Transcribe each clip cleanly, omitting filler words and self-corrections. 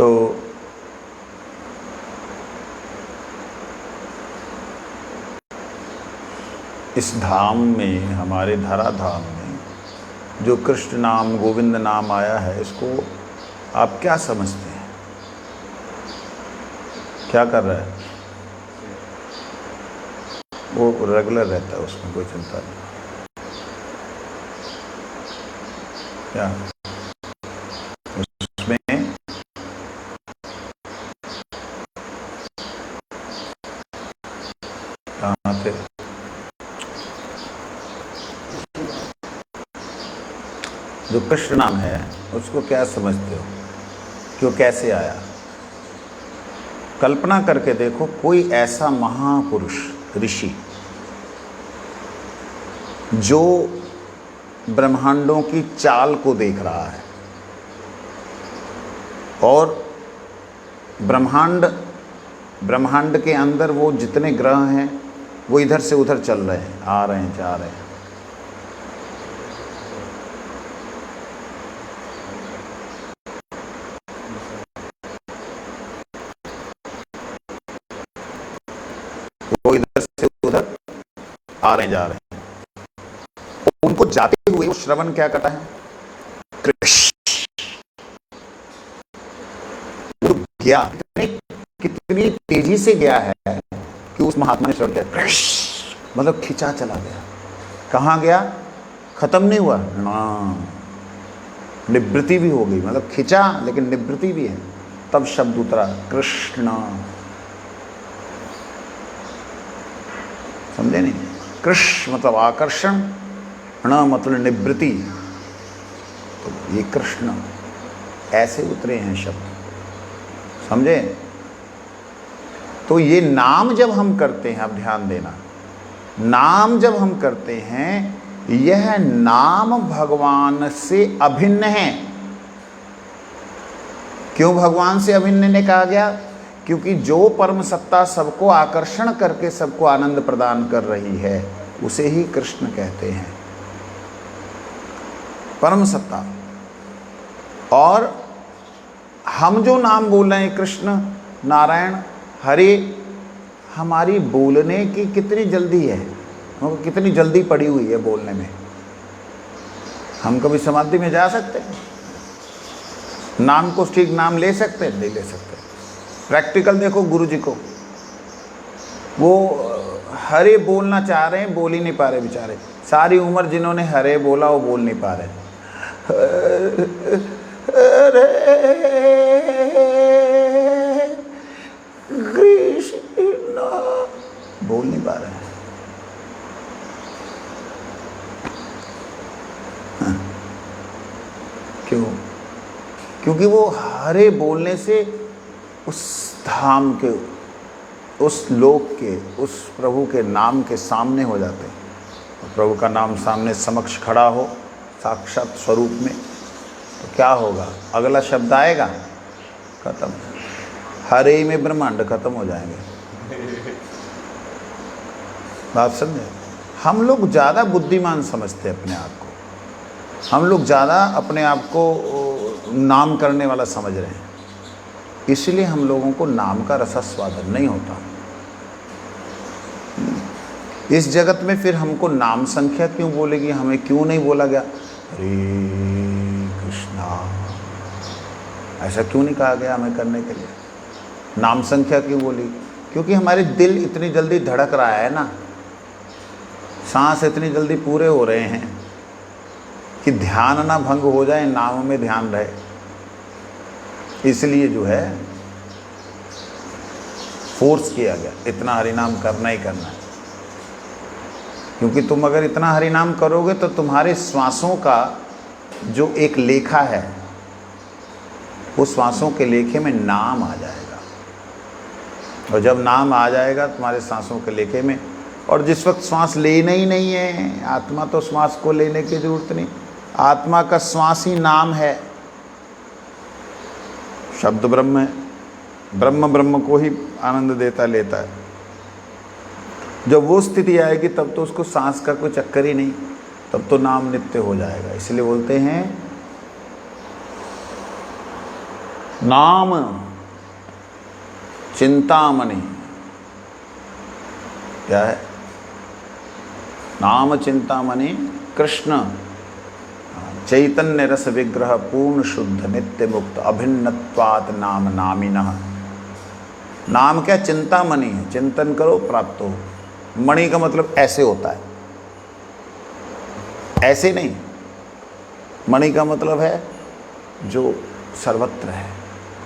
तो इस धाम में, हमारे धराधाम में जो कृष्ण नाम, गोविंद नाम आया है, इसको आप क्या समझते हैं? क्या कर रहा है? वो रेगुलर रहता है, उसमें कोई चिंता नहीं। क्या उसमें कहाँ थे? जो कृष्ण नाम है उसको क्या समझते हो? क्यों, कैसे आया? कल्पना करके देखो, कोई ऐसा महापुरुष, ऋषि, जो ब्रह्मांडों की चाल को देख रहा है और ब्रह्मांड के अंदर वो जितने ग्रह हैं वो इधर से उधर चल रहे हैं, आ रहे हैं, जा रहे हैं। वो इधर से उधर आ रहे हैं, जा रहे हैं। उनको जाते हुए वो श्रवण क्या करता है? कृष्ण। वो गया, कितनी तेजी से गया है कि उस महात्मा ने श्रवण किया, कृष्ण, मतलब खिंचा चला गया। कहाँ गया? खत्म नहीं हुआ ना, निवृत्ति भी हो गई, मतलब खिंचा लेकिन निवृत्ति भी है। तब शब्द उतरा कृष्ण। समझे नहीं? कृष्ण मतलब आकर्षण, न मतलब निवृत्ति। तो ये कृष्ण ऐसे उतरे हैं शब्द, समझे? तो ये नाम जब हम करते हैं, अब ध्यान देना, नाम जब हम करते हैं, यह नाम भगवान से अभिन्न है। क्यों भगवान से अभिन्न ने कहा गया? क्योंकि जो परम सत्ता सबको आकर्षण करके सबको आनंद प्रदान कर रही है, उसे ही कृष्ण कहते हैं, परम सत्ता। और हम जो नाम बोल रहे हैं, कृष्ण, नारायण, हरे, हमारी बोलने की कितनी जल्दी है, कितनी जल्दी पड़ी हुई है बोलने में। हम कभी समाधि में जा सकते हैं? नाम को ठीक नाम ले सकते हैं? नहीं ले सकते। प्रैक्टिकल देखो गुरु जी को, वो हरे बोलना चाह रहे हैं, बोल ही नहीं पा रहे बेचारे। सारी उम्र जिन्होंने हरे बोला वो बोल नहीं पा रहे। हरे कृष्ण बोल नहीं पा रहे। क्यों? क्योंकि वो हरे बोलने से उस धाम के, उस लोक के, उस प्रभु के नाम के सामने हो जाते हैं। प्रभु का नाम सामने समक्ष खड़ा हो साक्षात स्वरूप में, तो क्या होगा? अगला शब्द आएगा, खत्म। हरे में ब्रह्मांड खत्म हो जाएंगे। बात समझे? हम लोग ज़्यादा बुद्धिमान समझते हैं अपने आप को, हम लोग ज़्यादा अपने आप को नाम करने वाला समझ रहे हैं, इसलिए हम लोगों को नाम का रसास्वादन नहीं होता। इस जगत में फिर हमको नाम संख्या क्यों बोलेगी? हमें क्यों नहीं बोला गया हरे कृष्णा? ऐसा क्यों नहीं कहा गया हमें करने के लिए? नाम संख्या क्यों बोली? क्योंकि हमारे दिल इतनी जल्दी धड़क रहा है ना, सांस इतनी जल्दी पूरे हो रहे हैं कि ध्यान ना भंग हो जाए, नाम में ध्यान रहे। इसलिए जो है फोर्स किया गया, इतना हरिनाम करना ही करना है। क्योंकि तुम अगर इतना हरिनाम करोगे तो तुम्हारे श्वासों का जो एक लेखा है, वो श्वासों के लेखे में नाम आ जाएगा। और जब नाम आ जाएगा तुम्हारे सांसों के लेखे में, और जिस वक्त श्वास लेना ही नहीं है, आत्मा तो श्वास को लेने की जरूरत नहीं, आत्मा का श्वास ही नाम है। शब्द ब्रह्म है, ब्रह्म को ही आनंद देता लेता है। जब वो स्थिति आएगी तब तो उसको सांस का कोई चक्कर ही नहीं, तब तो नाम नित्य हो जाएगा। इसलिए बोलते हैं नाम चिंतामणि क्या है? नाम चिंतामणि कृष्ण चैतन्य रस विग्रह पूर्ण शुद्ध नित्य मुक्त अभिन्नत्वात् नाम नामिनः। नाम क्या? चिंतामणि है, चिंतन करो प्राप्त हो। मणि का मतलब ऐसे होता है, ऐसे नहीं। मणि का मतलब है जो सर्वत्र है,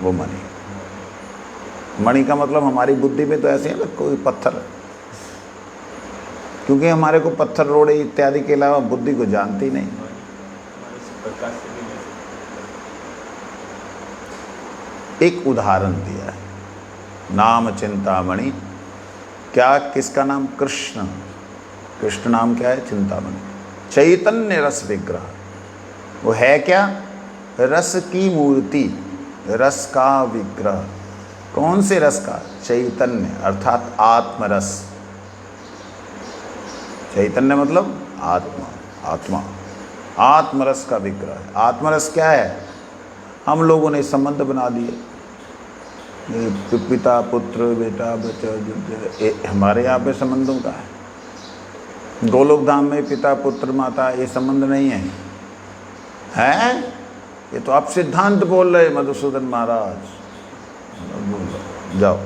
वो मणि। मणि का मतलब हमारी बुद्धि में तो ऐसे है ना, कोई पत्थर, क्योंकि हमारे को पत्थर रोड़े इत्यादि के अलावा बुद्धि को जानती नहीं। एक उदाहरण दिया है, नाम चिंतामणि। क्या? किसका नाम? कृष्ण। कृष्ण नाम क्या है? चिंतामणि। चैतन्य रस विग्रह, वो है क्या? रस की मूर्ति, रस का विग्रह। कौन से रस का? चैतन्य अर्थात आत्मरस। चैतन्य मतलब आत्मा, आत्मा, आत्मरस का विग्रह। आत्मरस क्या है? हम लोगों ने संबंध बना दिए, पिता पुत्र बेटा बच्चा, हमारे यहाँ पे संबंधों का है। गोलोक धाम में पिता पुत्र माता ये संबंध नहीं है, हैं? ये तो आप सिद्धांत बोल रहे मधुसूदन महाराज, जाओ।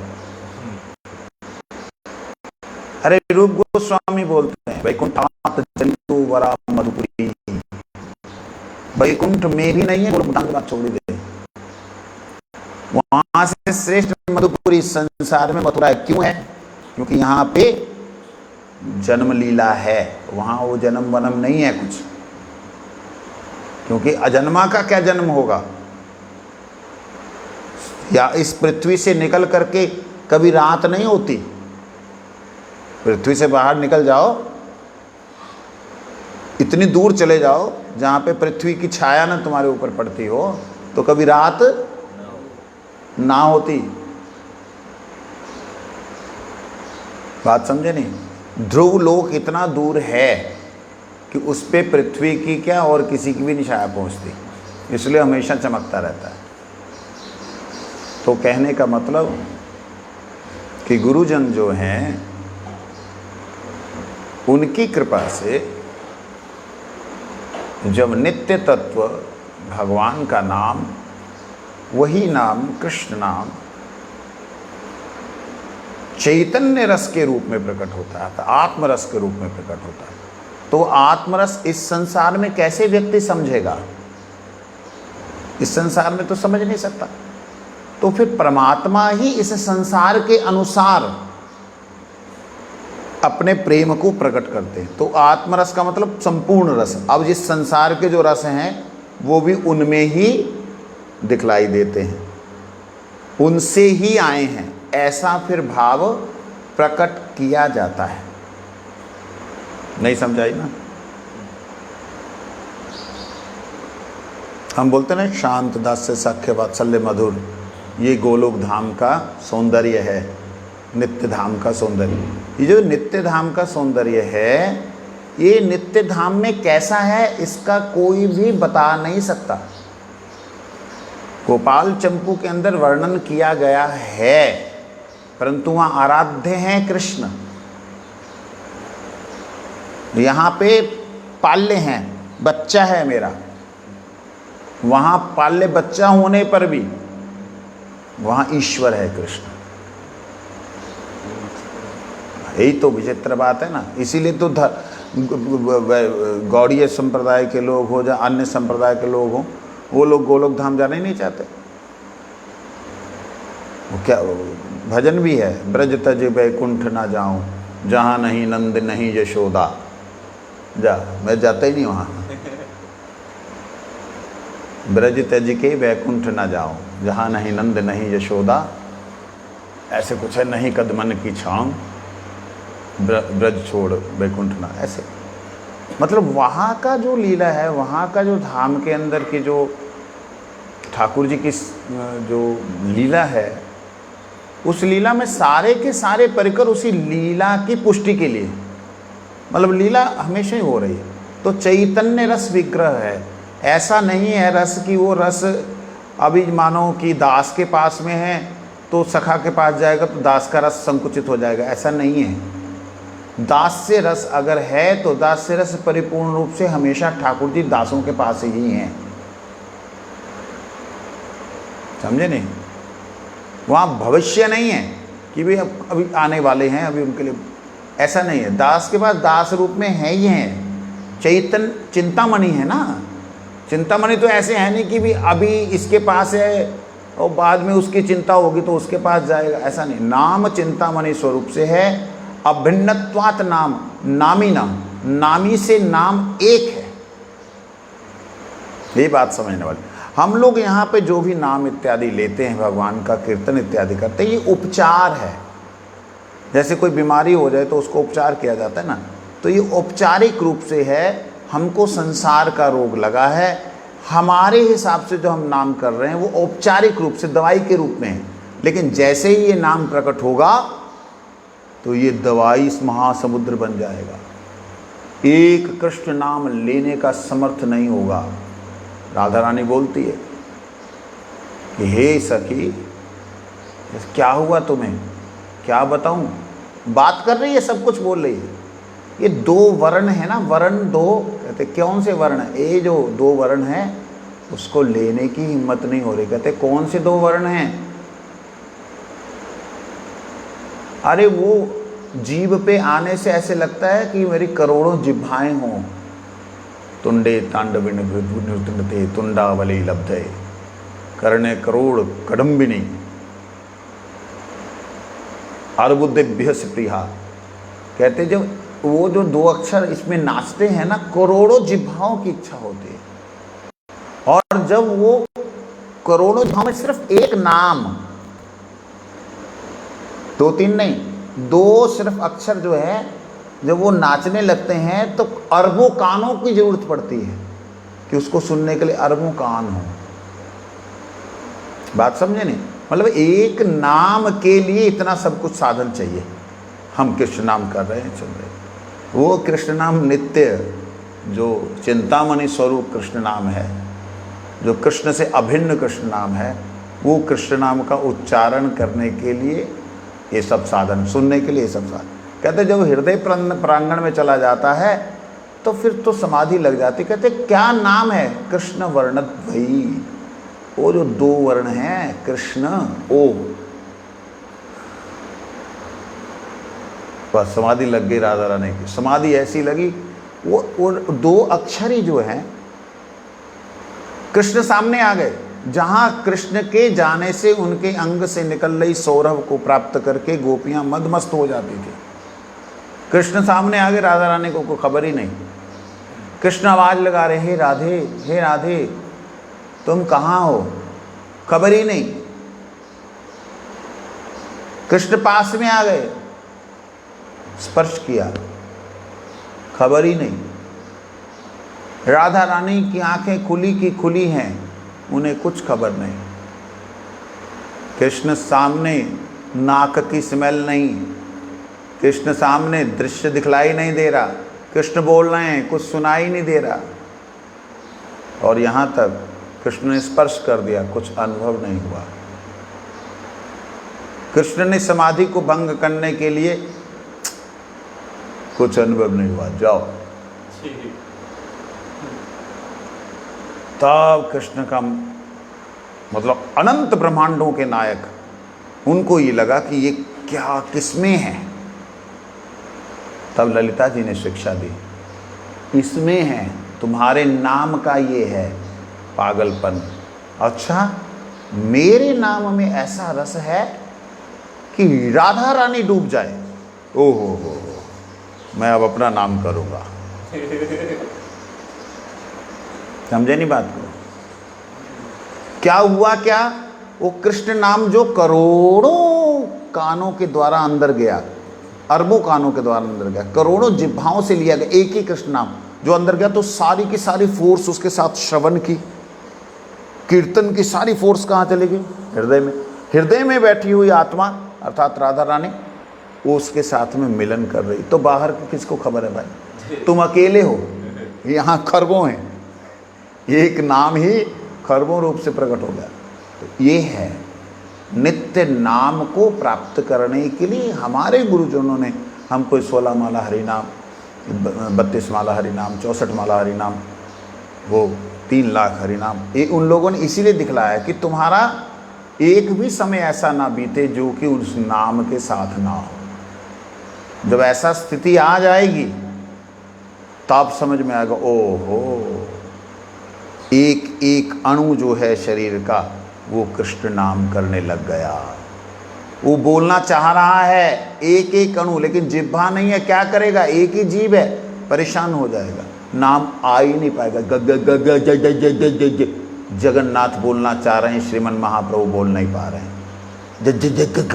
अरे रूप गोस्वामी बोलते हैं वैकुंठात चलितो वरा मधुपुरी। वैकुंठ में भी नहीं है, गोलोक धाम की बात छोड़ दे। वहां से श्रेष्ठ मधुपुरी संसार में मथुरा है। क्यों है? क्योंकि यहाँ पे जन्म लीला है, वहां वो जन्म वनम नहीं है कुछ। क्योंकि अजन्मा का क्या जन्म होगा? या इस पृथ्वी से निकल करके कभी रात नहीं होती? पृथ्वी से बाहर निकल जाओ, इतनी दूर चले जाओ जहां पे पृथ्वी की छाया ना तुम्हारे ऊपर पड़ती हो, तो कभी रात ना होती। बात समझे नहीं? ध्रुव लोक इतना दूर है कि उस पे पृथ्वी की क्या और किसी की भी नहीं छाया पहुंचती, इसलिए हमेशा चमकता रहता है। तो कहने का मतलब कि गुरुजन जो हैं उनकी कृपा से जब नित्य तत्व भगवान का नाम, वही नाम कृष्ण नाम चैतन्य रस के रूप में प्रकट होता है, आत्मरस के रूप में प्रकट होता है, तो आत्मरस इस संसार में कैसे व्यक्ति समझेगा? इस संसार में तो समझ नहीं सकता। तो फिर परमात्मा ही इस संसार के अनुसार अपने प्रेम को प्रकट करते हैं। तो आत्मरस का मतलब संपूर्ण रस। अब जिस संसार के जो रस हैं वो भी उनमें ही दिखलाई देते हैं, उनसे ही आए हैं, ऐसा फिर भाव प्रकट किया जाता है। नहीं समझाई ना? हम बोलते ना शांत दास्य सख्य वात्सल्य मधुर, ये गोलोक धाम का सौंदर्य है, नित्य धाम का सौंदर्य। ये जो नित्य धाम का सौंदर्य है, ये नित्य धाम में कैसा है इसका कोई भी बता नहीं सकता। गोपाल चंपू के अंदर वर्णन किया गया है, परंतु वहाँ आराध्य हैं कृष्ण। यहाँ पे पाल्य हैं, बच्चा है मेरा। वहाँ पाल्य बच्चा होने पर भी वहाँ ईश्वर है कृष्ण। यही तो विचित्र बात है ना। इसीलिए तो गौड़ीय संप्रदाय के लोग हो या अन्य संप्रदाय के लोग हों, वो लोग गोलोक धाम जाना ही नहीं चाहते। वो क्या भजन भी है, ब्रज तज बैकुंठ ना जाऊं जहाँ नहीं नंद नहीं यशोदा। जा, मैं जाता ही नहीं वहाँ। ब्रज तज के बैकुंठ ना जाऊं जहाँ नहीं नंद नहीं यशोदा, ऐसे कुछ है, नहीं कदमन की छाँव ब्रज छोड़ बैकुंठ ना, ऐसे। मतलब वहाँ का जो लीला है, वहाँ का जो धाम के अंदर की जो ठाकुर जी की जो लीला है, उस लीला में सारे के सारे परिकर उसी लीला की पुष्टि के लिए, मतलब लीला हमेशा ही हो रही है। तो चैतन्य रस विग्रह है, ऐसा नहीं है रस की वो रस अभी मानो कि दास के पास में है तो सखा के पास जाएगा तो दास का रस संकुचित हो जाएगा, ऐसा नहीं है। दास से रस अगर है तो दास से रस परिपूर्ण रूप से हमेशा ठाकुर जी दासों के पास ही हैं, समझे नहीं? वहाँ भविष्य नहीं है कि भाई अभी आने वाले हैं, अभी उनके लिए, ऐसा नहीं है। दास के पास दास रूप में है ही हैं। चैतन चिंतामणि है ना, चिंतामणि तो ऐसे है नहीं कि भी अभी इसके पास है और बाद में उसकी चिंता होगी तो उसके पास जाएगा, ऐसा नहीं। नाम चिंतामणि स्वरूप से है। अभिन्नत्वात् नाम, नामी नाम, नामी से नाम एक है, ये बात समझने वाली। हम लोग यहाँ पे जो भी नाम इत्यादि लेते हैं, भगवान का कीर्तन इत्यादि करते हैं, ये उपचार है। जैसे कोई बीमारी हो जाए तो उसको उपचार किया जाता है ना, तो ये औपचारिक रूप से है। हमको संसार का रोग लगा है, हमारे हिसाब से जो हम नाम कर रहे हैं वो औपचारिक रूप से दवाई के रूप में है। लेकिन जैसे ही ये नाम प्रकट होगा तो ये दवाई इस महासमुद्र बन जाएगा। एक कृष्ण नाम लेने का समर्थ नहीं होगा। राधा रानी बोलती है कि हे सखी, क्या हुआ तुम्हें, क्या बताऊं? बात कर रही है, सब कुछ बोल रही है। ये दो वर्ण है ना, वर्ण दो, कहते कौन से वर्ण? ये जो दो वर्ण हैं उसको लेने की हिम्मत नहीं हो रही। कहते कौन से दो वर्ण हैं? अरे वो जीभ पे आने से ऐसे लगता है कि मेरी करोड़ों जिह्वाएं हों। तुंडे तांडविन नृत्यते तुंडावली लब्धे करणे करोड़ कदम्बिनी अर्बुद्धिभ्य प्रिया। कहते जब वो जो दो अक्षर इसमें नाचते हैं ना, करोड़ों जिह्वाओं की इच्छा होती है। और जब वो करोड़ों जिह्वाओं में सिर्फ एक नाम, दो तीन नहीं, दो सिर्फ अक्षर जो है, जब वो नाचने लगते हैं तो अरबों कानों की जरूरत पड़ती है कि उसको सुनने के लिए अरबों कान हो। बात समझे नहीं? मतलब एक नाम के लिए इतना सब कुछ साधन चाहिए। हम कृष्ण नाम कर रहे हैं, चल रहे हैं। वो कृष्ण नाम नित्य, जो चिंतामणि स्वरूप कृष्ण नाम है, जो कृष्ण से अभिन्न कृष्ण नाम है, वो कृष्ण नाम का उच्चारण करने के लिए ये सब साधन, सुनने के लिए ये सब साधन। कहते जब हृदय प्रांगण में चला जाता है तो फिर तो समाधि लग जाती। कहते क्या नाम है? कृष्ण वर्णत भई। वो जो दो वर्ण हैं, कृष्ण ओ, बस समाधि लग गई राधा रानी की। समाधि ऐसी लगी, वो दो अक्षर ही जो हैं, कृष्ण सामने आ गए। जहां कृष्ण के जाने से उनके अंग से निकल रही सौरभ को प्राप्त करके गोपियां मदमस्त हो जाती थी। कृष्ण सामने आ गए, राधा रानी को कोई खबर ही नहीं। कृष्ण आवाज लगा रहे, हे राधे, हे राधे, तुम कहाँ हो? खबर ही नहीं। कृष्ण पास में आ गए, स्पर्श किया, खबर ही नहीं। राधा रानी की आंखें खुली की खुली हैं, उन्हें कुछ खबर नहीं। कृष्ण सामने नाक की स्मेल नहीं, कृष्ण सामने दृश्य दिखलाई नहीं दे रहा, कृष्ण बोल रहे हैं, कुछ सुनाई नहीं दे रहा। और यहाँ तक कृष्ण ने स्पर्श कर दिया, कुछ अनुभव नहीं हुआ। कृष्ण ने समाधि को भंग करने के लिए कुछ अनुभव नहीं हुआ, जाओ। तब कृष्ण का मतलब अनंत ब्रह्मांडों के नायक, उनको ये लगा कि ये क्या किसमें है। तब ललिता जी ने शिक्षा दी, इसमें है, तुम्हारे नाम का ये है पागलपन। अच्छा, मेरे नाम में ऐसा रस है कि राधा रानी डूब जाए। ओहो हो, मैं अब अपना नाम करूंगा। समझे नहीं बात को? क्या हुआ? क्या वो कृष्ण नाम जो करोड़ों कानों के द्वारा अंदर गया, अरबों कानों के द्वारा अंदर गया, करोड़ों जिह्वाओं से लिया गया एक ही कृष्ण नाम जो अंदर गया, तो सारी की सारी फोर्स उसके साथ श्रवण की, कीर्तन की सारी फोर्स कहाँ चली गई? हृदय में। हृदय में बैठी हुई आत्मा अर्थात राधा रानी, वो उसके साथ में मिलन कर रही। तो बाहर की किसको खबर है भाई? तुम अकेले हो, यहाँ खरबों हैं। एक नाम ही खरबों रूप से प्रकट हो गया। तो ये है नित्य नाम को प्राप्त करने के लिए हमारे गुरुजनों ने हमको 16 माला हरि नाम, 32 माला हरि नाम, 64 माला हरि नाम, वो 3 लाख हरि नाम, ये उन लोगों ने इसीलिए दिखलाया कि तुम्हारा एक भी समय ऐसा ना बीते जो कि उस नाम के साथ ना हो। जब ऐसा स्थिति आ जाएगी तब समझ में आएगा, ओहो, एक एक अणु जो है शरीर का वो कृष्ण नाम करने लग गया। वो बोलना चाह रहा है एक एक अणु, लेकिन जिह्वा नहीं है, क्या करेगा, एक ही जीभ है, परेशान हो जाएगा, नाम आ ही नहीं पाएगा। ग ग ग ग ज ज ज ज ज ज जगन्नाथ बोलना चाह रहे हैं, श्रीमन महाप्रभु बोल नहीं पा रहे हैं, ज ज ज ग ग,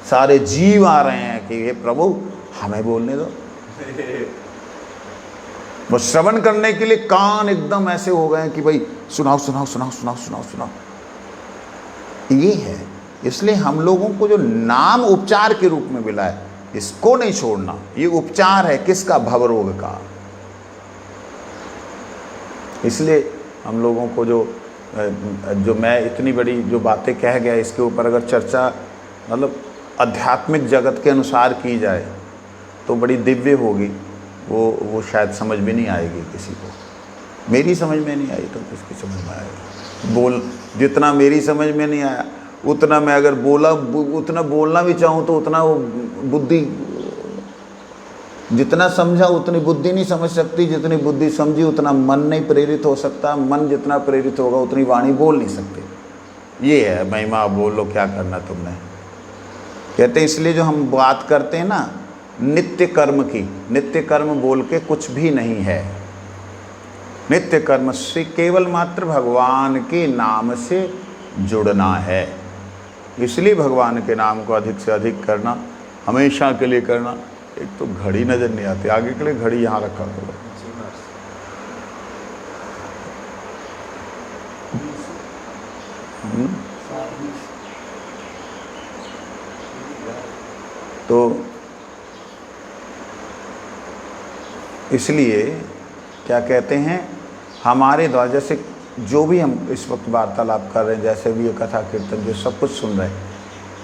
सारे जीव आ रहे हैं कि हे प्रभु हमें बोलने दो। वो श्रवण करने के लिए कान एकदम ऐसे हो गए हैं कि भाई सुनाओ सुनाओ सुनाओ सुनाओ सुनाओ सुनाओ। ये है, इसलिए हम लोगों को जो नाम उपचार के रूप में मिला है इसको नहीं छोड़ना। ये उपचार है किसका, भवरोग का। इसलिए हम लोगों को जो मैं इतनी बड़ी जो बातें कह गया, इसके ऊपर अगर चर्चा मतलब आध्यात्मिक जगत के अनुसार की जाए तो बड़ी दिव्य होगी। वो शायद समझ में नहीं आएगी किसी को। मेरी समझ में नहीं आई तो किसकी समझ में आएगी। जितना मेरी समझ में नहीं आया उतना मैं अगर उतना बोलना भी चाहूँ तो उतना वो बुद्धि, जितना समझा उतनी बुद्धि नहीं समझ सकती, जितनी बुद्धि समझी उतना मन नहीं प्रेरित हो सकता, मन जितना प्रेरित होगा उतनी वाणी बोल नहीं सकती। ये है महिमा, बोल लो क्या करना तुमने। कहते हैं इसलिए जो हम बात करते हैं ना नित्य कर्म की, नित्य कर्म बोल के कुछ भी नहीं है। नित्य कर्म से केवल मात्र भगवान के नाम से जुड़ना है। इसलिए भगवान के नाम को अधिक से अधिक करना, हमेशा के लिए करना। एक तो घड़ी नज़र नहीं आती, आगे के लिए घड़ी यहाँ रखा करो। तो इसलिए क्या कहते हैं, हमारे द्वारा जैसे जो भी हम इस वक्त वार्तालाप कर रहे हैं, जैसे भी ये कथा कीर्तन जो सब कुछ सुन रहे हैं,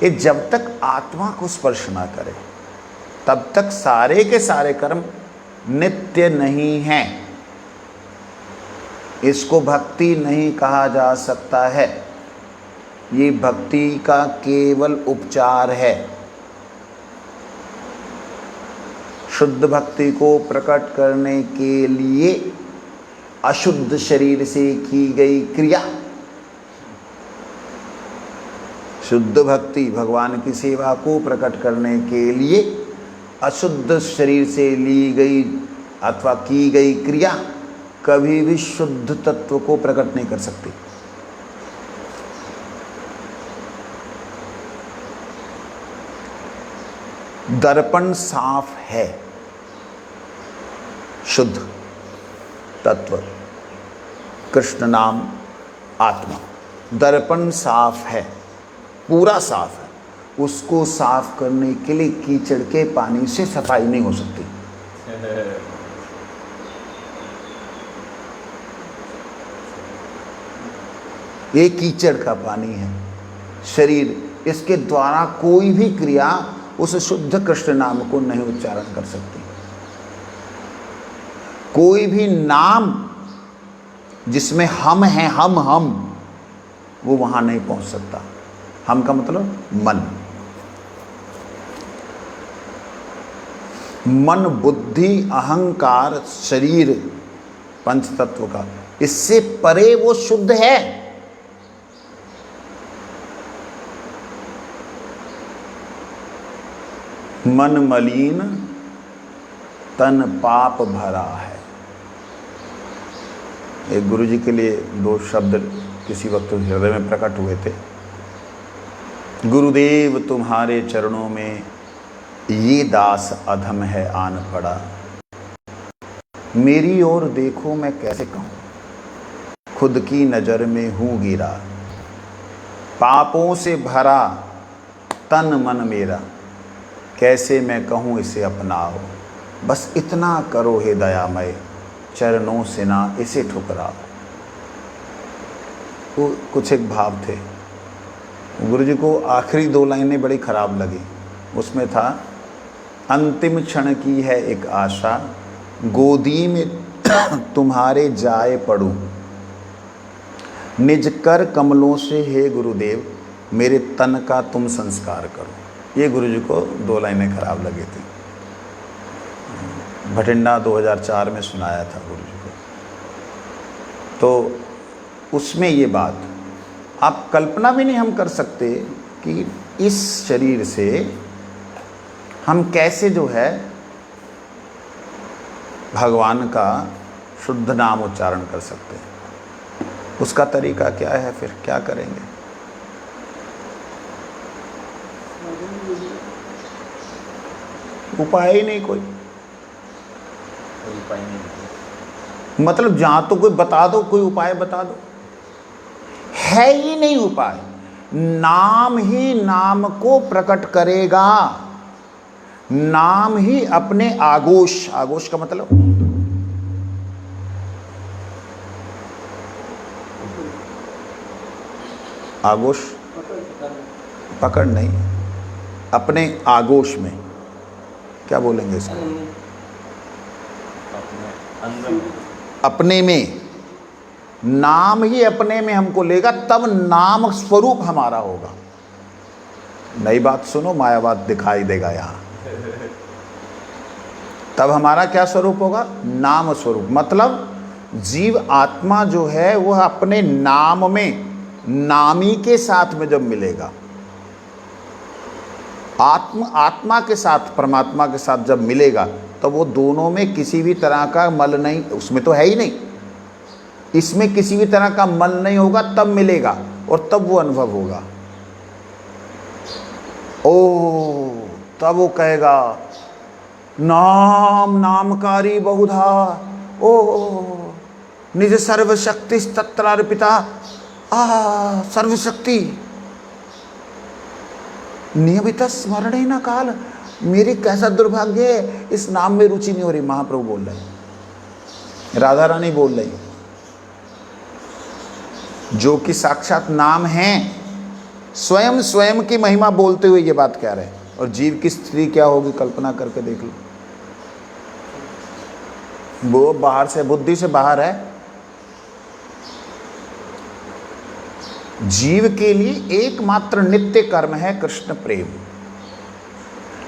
ये जब तक आत्मा को स्पर्श ना करे तब तक सारे के सारे कर्म नित्य नहीं हैं। इसको भक्ति नहीं कहा जा सकता है। ये भक्ति का केवल उपचार है। शुद्ध भक्ति को प्रकट करने के लिए अशुद्ध शरीर से की गई क्रिया, शुद्ध भक्ति भगवान की सेवा को प्रकट करने के लिए अशुद्ध शरीर से ली गई अथवा की गई क्रिया कभी भी शुद्ध तत्व को प्रकट नहीं कर सकती। दर्पण साफ है, शुद्ध तत्व कृष्ण नाम आत्मा, दर्पण साफ है, पूरा साफ है। उसको साफ करने के लिए कीचड़ के पानी से सफाई नहीं हो सकती। ये कीचड़ का पानी है शरीर, इसके द्वारा कोई भी क्रिया उस शुद्ध कृष्ण नाम को नहीं उच्चारण कर सकती। कोई भी नाम जिसमें हम हैं, हम वो वहां नहीं पहुंच सकता। हम का मतलब मन बुद्धि अहंकार शरीर पंच तत्व का, इससे परे वो शुद्ध है। मन मलिन तन पाप भरा है। एक गुरु जी के लिए 2 शब्द किसी वक्त हृदय में प्रकट हुए थे। गुरुदेव तुम्हारे चरणों में ये दास अधम है आन पड़ा, मेरी ओर देखो मैं कैसे कहूँ, खुद की नज़र में हूँ गिरा, पापों से भरा तन मन मेरा, कैसे मैं कहूँ इसे अपनाओ, बस इतना करो हे दयामय, चरणों से ना इसे ठुकराओ। कुछ एक भाव थे। गुरु जी को आखिरी 2 लाइनें बड़ी खराब लगी। उसमें था, अंतिम क्षण की है एक आशा, गोदी में तुम्हारे जाए पड़ूं, निज कर कमलों से हे गुरुदेव, मेरे तन का तुम संस्कार करो। ये गुरु जी को 2 लाइनें खराब लगी थी। भटिंडा 2004 में सुनाया था गुरु जी को। तो उसमें ये बात आप कल्पना भी नहीं हम कर सकते कि इस शरीर से हम कैसे जो है भगवान का शुद्ध नाम उच्चारण कर सकते हैं। उसका तरीका क्या है, फिर क्या करेंगे? उपाय ही नहीं, कोई उपाय नहीं। मतलब जहां तो कोई बता दो, कोई उपाय बता दो, है ही नहीं उपाय। नाम ही नाम को प्रकट करेगा, नाम ही अपने आगोश, आगोश का मतलब आगोश पकड़ नहीं, अपने आगोश में क्या बोलेंगे इसको, अपने में, नाम ही अपने में हमको लेगा, तब नाम स्वरूप हमारा होगा। नई बात सुनो, मायावाद दिखाई देगा यहाँ। तब हमारा क्या स्वरूप होगा? नाम स्वरूप। मतलब जीव आत्मा जो है वह अपने नाम में, नामी के साथ में जब मिलेगा, आत्मा के साथ, परमात्मा के साथ जब मिलेगा, तो वो दोनों में किसी भी तरह का मल नहीं, उसमें तो है ही नहीं, इसमें किसी भी तरह का मल नहीं होगा, तब मिलेगा और तब वो अनुभव होगा। ओ तब वो कहेगा, नाम नामकारी बहुधा, ओ निज सर्वशक्ति तत्रार्पिता, सर्वशक्ति नियमित स्मरण ही ना काल। मेरी कैसा दुर्भाग्य है, इस नाम में रुचि नहीं हो रही। महाप्रभु बोल रहे, राधा रानी बोल रही, जो कि साक्षात नाम है, स्वयं स्वयं की महिमा बोलते हुए ये बात कह रहे हैं। और जीव की स्थिति क्या होगी, कल्पना करके देख लो। वो बाहर से, बुद्धि से बाहर है। जीव के लिए एकमात्र नित्य कर्म है कृष्ण प्रेम,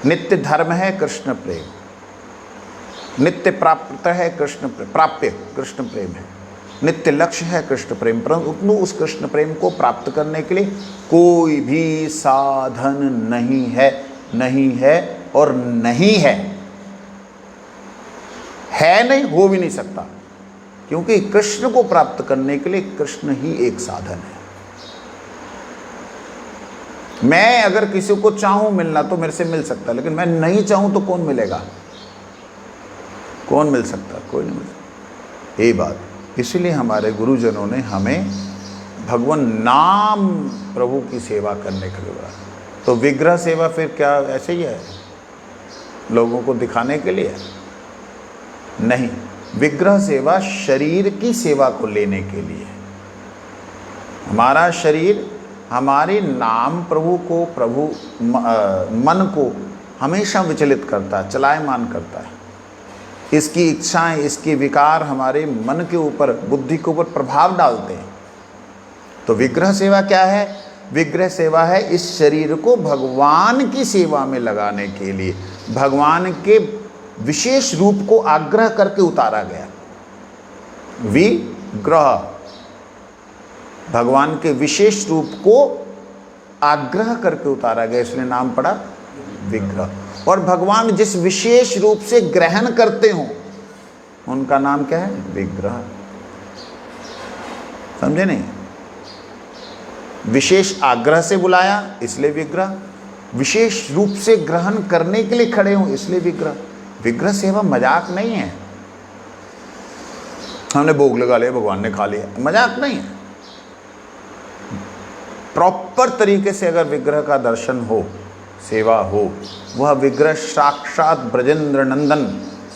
नित्य धर्म है कृष्ण प्रेम, नित्य प्राप्त है कृष्ण प्राप्य कृष्ण प्रेम है, नित्य लक्ष्य है कृष्ण प्रेम। परंतु उस कृष्ण प्रेम को प्राप्त करने के लिए कोई भी साधन नहीं है, नहीं है और नहीं है, नहीं, हो भी नहीं सकता। क्योंकि कृष्ण को प्राप्त करने के लिए कृष्ण ही एक साधन है। मैं अगर किसी को चाहूं मिलना तो मेरे से मिल सकता, लेकिन मैं नहीं चाहूं तो कौन मिलेगा? कौन मिल सकता? कोई नहीं मिल सकता। यही बात। इसलिए हमारे गुरुजनों ने हमें भगवान नाम प्रभु की सेवा करने के लिए बोला। तो विग्रह सेवा फिर क्या ऐसे ही है, लोगों को दिखाने के लिए? नहीं, विग्रह सेवा शरीर की सेवा को लेने के लिए। हमारा शरीर हमारे नाम प्रभु को, प्रभु मन को हमेशा विचलित करता है, चलायमान करता है। इसकी इच्छाएं, इसके विकार हमारे मन के ऊपर, बुद्धि के ऊपर प्रभाव डालते हैं। तो विग्रह सेवा क्या है? विग्रह सेवा है इस शरीर को भगवान की सेवा में लगाने के लिए, भगवान के विशेष रूप को आग्रह करके उतारा गया। विग्रह, भगवान के विशेष रूप को आग्रह करके उतारा गया, इसलिए नाम पड़ा विग्रह। और भगवान जिस विशेष रूप से ग्रहण करते हो उनका नाम क्या है? विग्रह। समझे नहीं? विशेष आग्रह से बुलाया इसलिए विग्रह, विशेष रूप से ग्रहण करने के लिए खड़े हो इसलिए विग्रह। विग्रह सेवा मजाक नहीं है। हमने भोग लगा लिया, भगवान ने खा लिया, मजाक नहीं है। प्रॉपर तरीके से अगर विग्रह का दर्शन हो, सेवा हो, वह विग्रह साक्षात ब्रजेंद्र नंदन,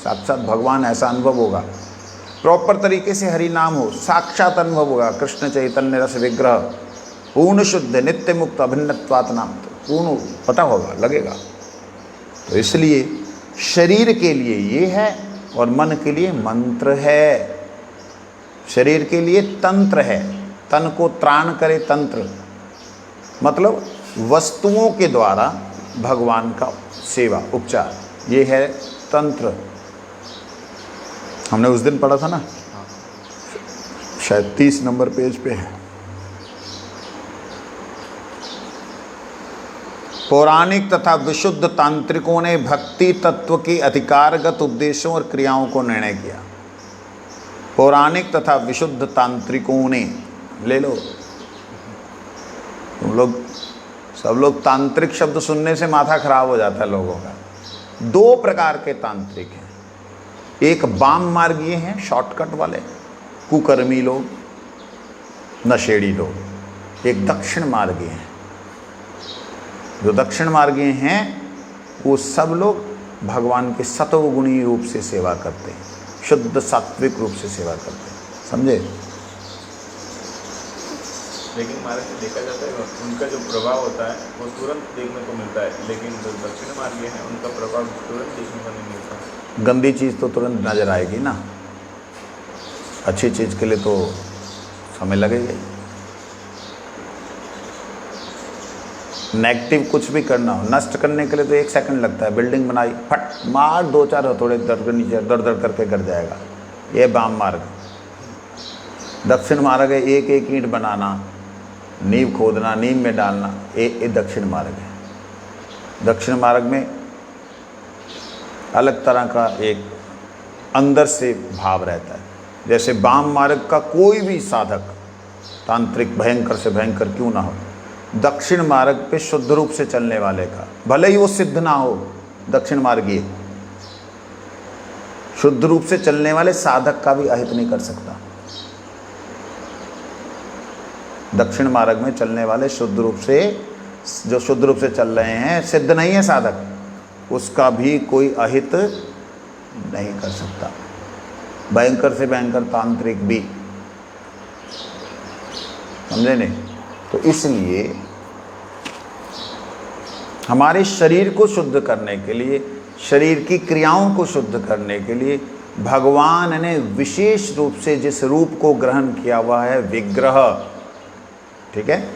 साक्षात भगवान, ऐसा अनुभव होगा। प्रॉपर तरीके से हरि नाम हो, साक्षात अनुभव होगा। कृष्ण चैतन्य रस विग्रह, पूर्ण शुद्ध नित्य मुक्त अभिन्नत्वात् नाम, पूर्ण पता होगा, लगेगा। तो इसलिए शरीर के लिए ये है और मन के लिए मंत्र है। शरीर के लिए तंत्र है, तन को त्राण करे तंत्र, मतलब वस्तुओं के द्वारा भगवान का सेवा उपचार, ये है तंत्र। हमने उस दिन पढ़ा था ना, शायद 30 नंबर पेज पे है। पौराणिक तथा विशुद्ध तांत्रिकों ने भक्ति तत्व के अधिकारगत उपदेशों और क्रियाओं को निर्णय किया। पौराणिक तथा विशुद्ध तांत्रिकों ने, ले लो तुम लोग, सब लोग तांत्रिक शब्द सुनने से माथा खराब हो जाता है लोगों का। 2 प्रकार के तांत्रिक हैं, एक वाम मार्गीय हैं, शॉर्टकट वाले कुकर्मी लोग, नशेड़ी लोग। एक दक्षिण मार्गीय हैं। जो दक्षिण मार्गीय हैं वो सब लोग भगवान के सत्वगुणी रूप से सेवा करते हैं, शुद्ध सात्विक रूप से सेवा करते हैं, समझे। लेकिन हमारे से देखा जाता है उनका जो प्रभाव होता है वो तुरंत देखने को मिलता है, लेकिन जो दक्षिण मार्गीय है उनका प्रभाव तुरंत देखने को नहीं मिलता। गंदी चीज़ तो तुरंत नजर आएगी ना, अच्छी चीज़ के लिए तो समय लगेगा ही। नेगेटिव कुछ भी करना हो, नष्ट करने के लिए तो 1 सेकंड लगता है। बिल्डिंग बनाई, फट मार 2-4 हथौड़े दर्द नीचे दर दर करके गिर जाएगा। ये वाम मार्ग। दक्षिण मार्ग है एक एक ईंट बनाना, नींव खोदना, नींव में डालना, ये दक्षिण मार्ग है। दक्षिण मार्ग में अलग तरह का एक अंदर से भाव रहता है। जैसे वाम मार्ग का कोई भी साधक तांत्रिक भयंकर से भयंकर क्यों ना हो, दक्षिण मार्ग पे शुद्ध रूप से चलने वाले का, भले ही वो सिद्ध ना हो, दक्षिण मार्गीय शुद्ध रूप से चलने वाले साधक का भी अहित नहीं कर सकता। दक्षिण मार्ग में चलने वाले शुद्ध रूप से, जो शुद्ध रूप से चल रहे हैं, सिद्ध नहीं है साधक, उसका भी कोई अहित नहीं कर सकता। भयंकर से भयंकर तांत्रिक भी, समझे नहीं। तो इसलिए हमारे शरीर को शुद्ध करने के लिए, शरीर की क्रियाओं को शुद्ध करने के लिए भगवान ने विशेष रूप से जिस रूप को ग्रहण किया हुआ है, विग्रह, ठीक है।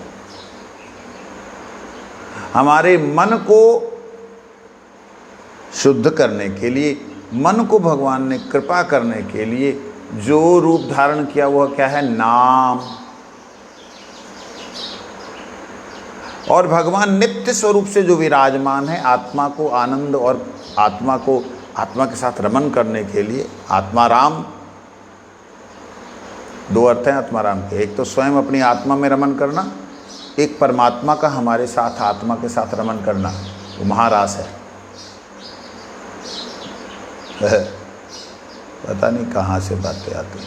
हमारे मन को शुद्ध करने के लिए, मन को भगवान ने कृपा करने के लिए जो रूप धारण किया हुआ क्या है, नाम। और भगवान नित्य स्वरूप से जो विराजमान है, आत्मा को आनंद और आत्मा को आत्मा के साथ रमन करने के लिए, आत्मा राम, 2 अर्थ हैं आत्मा राम के। एक तो स्वयं अपनी आत्मा में रमन करना, एक परमात्मा का हमारे साथ आत्मा के साथ रमन करना, वो महारास है। पता नहीं कहाँ से बातें आती हैं।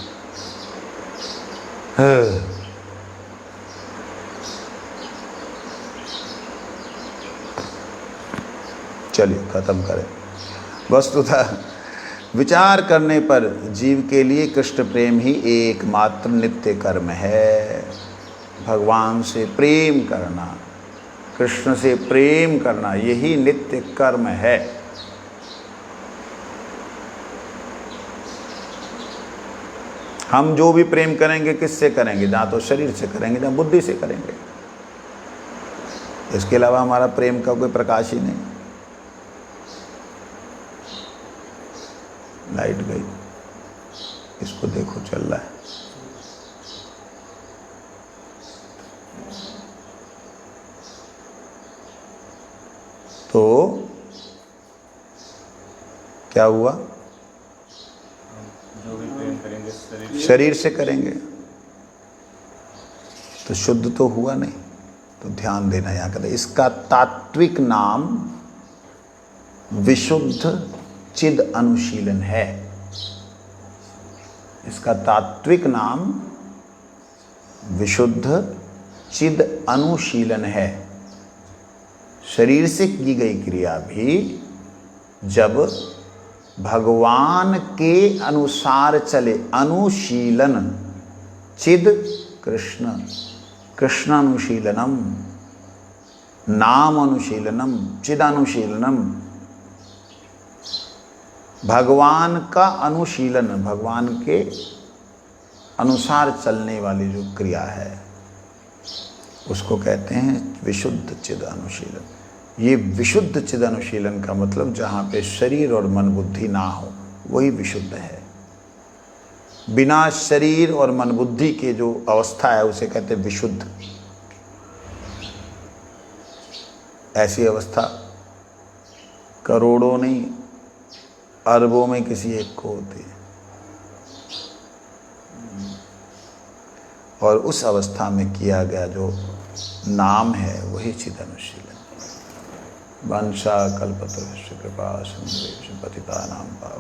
चलिए ख़त्म करें। वस्तुतः विचार करने पर जीव के लिए कृष्ण प्रेम ही एकमात्र नित्य कर्म है। भगवान से प्रेम करना, कृष्ण से प्रेम करना, यही नित्य कर्म है। हम जो भी प्रेम करेंगे किससे करेंगे? ना तो शरीर से करेंगे, ना बुद्धि से करेंगे। इसके अलावा हमारा प्रेम का कोई प्रकाश ही नहीं। लाइट गई, इसको देखो चल रहा है। तो क्या हुआ? जो भी प्रेम करेंगे शरीर से करेंगे तो शुद्ध तो हुआ नहीं। तो ध्यान देना यहाँ कहते, इसका तात्विक नाम विशुद्ध चिद अनुशीलन है। इसका तात्विक नाम विशुद्ध चिद अनुशीलन है। शरीर से की गई क्रिया भी जब भगवान के अनुसार चले, अनुशीलन, चिद कृष्ण, कृष्णानुशीलनम, नाम अनुशीलनम, चिदानुशीलनम। भगवान का अनुशीलन, भगवान के अनुसार चलने वाली जो क्रिया है उसको कहते हैं विशुद्ध चिद अनुशीलन। ये विशुद्ध चिद अनुशीलन का मतलब जहाँ पे शरीर और मन बुद्धि ना हो वही विशुद्ध है। बिना शरीर और मन बुद्धि के जो अवस्था है उसे कहते हैं विशुद्ध। ऐसी अवस्था करोड़ों नहीं अरबों में किसी एक को होती है, और उस अवस्था में किया गया जो नाम है वही चिद अनुशीलन। वंशा कल्पतरुश्च कृपा सिंधुभ्यो पतितानां पावनेभ्यो